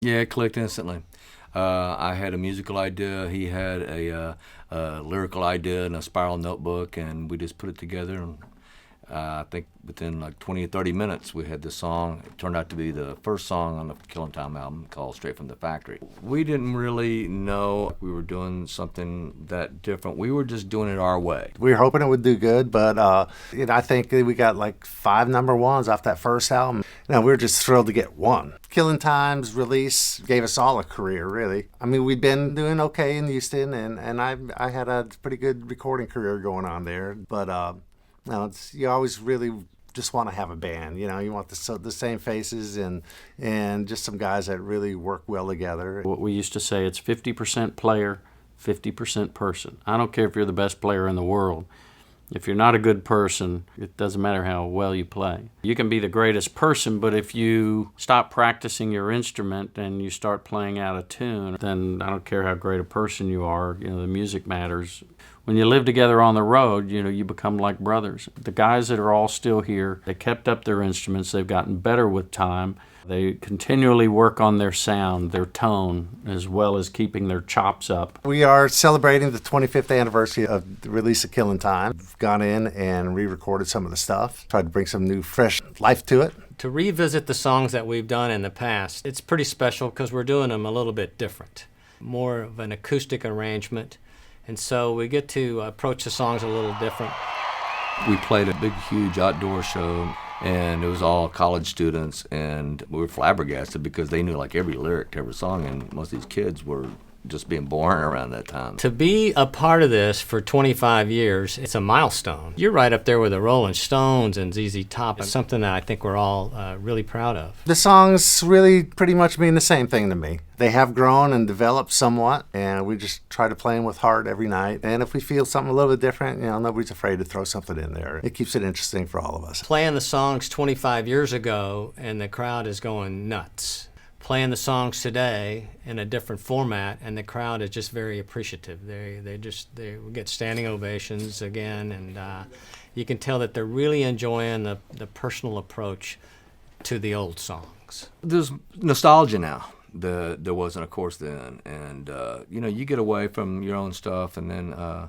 Yeah, it clicked instantly. I had a musical idea. He had a lyrical idea in a spiral notebook, and we just put it together. And I think within like 20 or 30 minutes, we had this song. It turned out to be the first song on the Killin album called Straight from the Factory. We didn't really know we were doing something that different. We were just doing it our way. We were hoping it would do good, but I think we got like 5 number ones off that first album. We were just thrilled to get one. Killing Time's release gave us all a career, really. I mean, we'd been doing okay in Houston, and I had a pretty good recording career going on there, but no, you always really just want to have a band. You want the same faces and just some guys that really work well together. What we used to say, it's 50% player, 50% person. I don't care if you're the best player in the world. If you're not a good person, it doesn't matter how well you play. You can be the greatest person, but if you stop practicing your instrument and you start playing out of tune, then I don't care how great a person you are, the music matters. When you live together on the road, you become like brothers. The guys that are all still here, they kept up their instruments. They've gotten better with time. They continually work on their sound, their tone, as well as keeping their chops up. We are celebrating the 25th anniversary of the release of Killin' Time. We've gone in and re-recorded some of the stuff, tried to bring some new, fresh life to it. To revisit the songs that we've done in the past, it's pretty special because we're doing them a little bit different. More of an acoustic arrangement. And so we get to approach the songs a little different. We played a big, huge outdoor show, and it was all college students, and we were flabbergasted because they knew like every lyric to every song, and most of these kids were just being born around that time. To be a part of this for 25 years, it's a milestone. You're right up there with the Rolling Stones and ZZ Top. It's something that I think we're all really proud of. The songs really pretty much mean the same thing to me. They have grown and developed somewhat, and we just try to play them with heart every night. And if we feel something a little bit different, nobody's afraid to throw something in there. It keeps it interesting for all of us. Playing the songs 25 years ago, and the crowd is going nuts. Playing the songs today in a different format, and the crowd is just very appreciative. They get standing ovations again, and you can tell that they're really enjoying the personal approach to the old songs. There's nostalgia now. There wasn't, of course, then, and you get away from your own stuff, and then I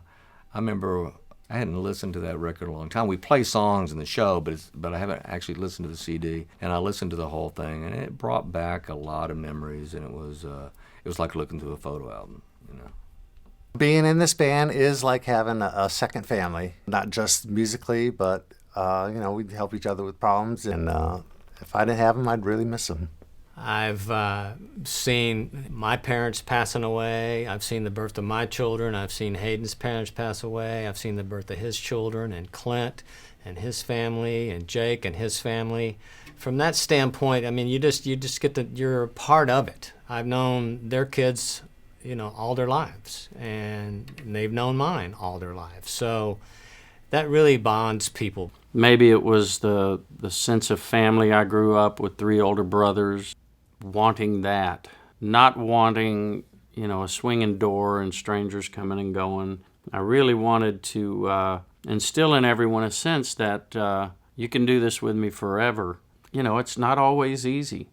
remember I hadn't listened to that record in a long time. We play songs in the show, but I haven't actually listened to the CD, and I listened to the whole thing, and it brought back a lot of memories, and it was like looking through a photo album. Being in this band is like having a second family, not just musically, but we'd help each other with problems, and if I didn't have them, I'd really miss them. I've seen my parents passing away. I've seen the birth of my children. I've seen Hayden's parents pass away. I've seen the birth of his children, and Clint and his family, and Jake and his family. From that standpoint, I mean, you just you're a part of it. I've known their kids, all their lives, and they've known mine all their lives. So that really bonds people. Maybe it was the sense of family. I grew up with 3 older brothers. Wanting that, not wanting, a swinging door and strangers coming and going. I really wanted to instill in everyone a sense that you can do this with me forever. It's not always easy,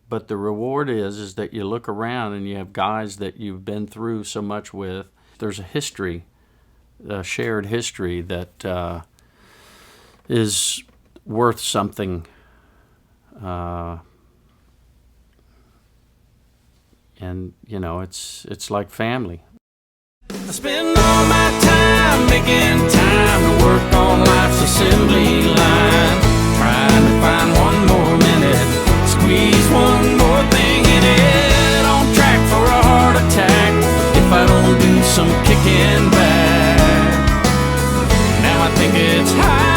but the reward is that you look around and you have guys that you've been through so much with. There's a history, a shared history that is worth something. And, it's like family. I spend all my time making time to work on life's assembly line, trying to find one more minute, squeeze one more thing in it, on track for a heart attack if I don't do some kicking back. Now I think it's high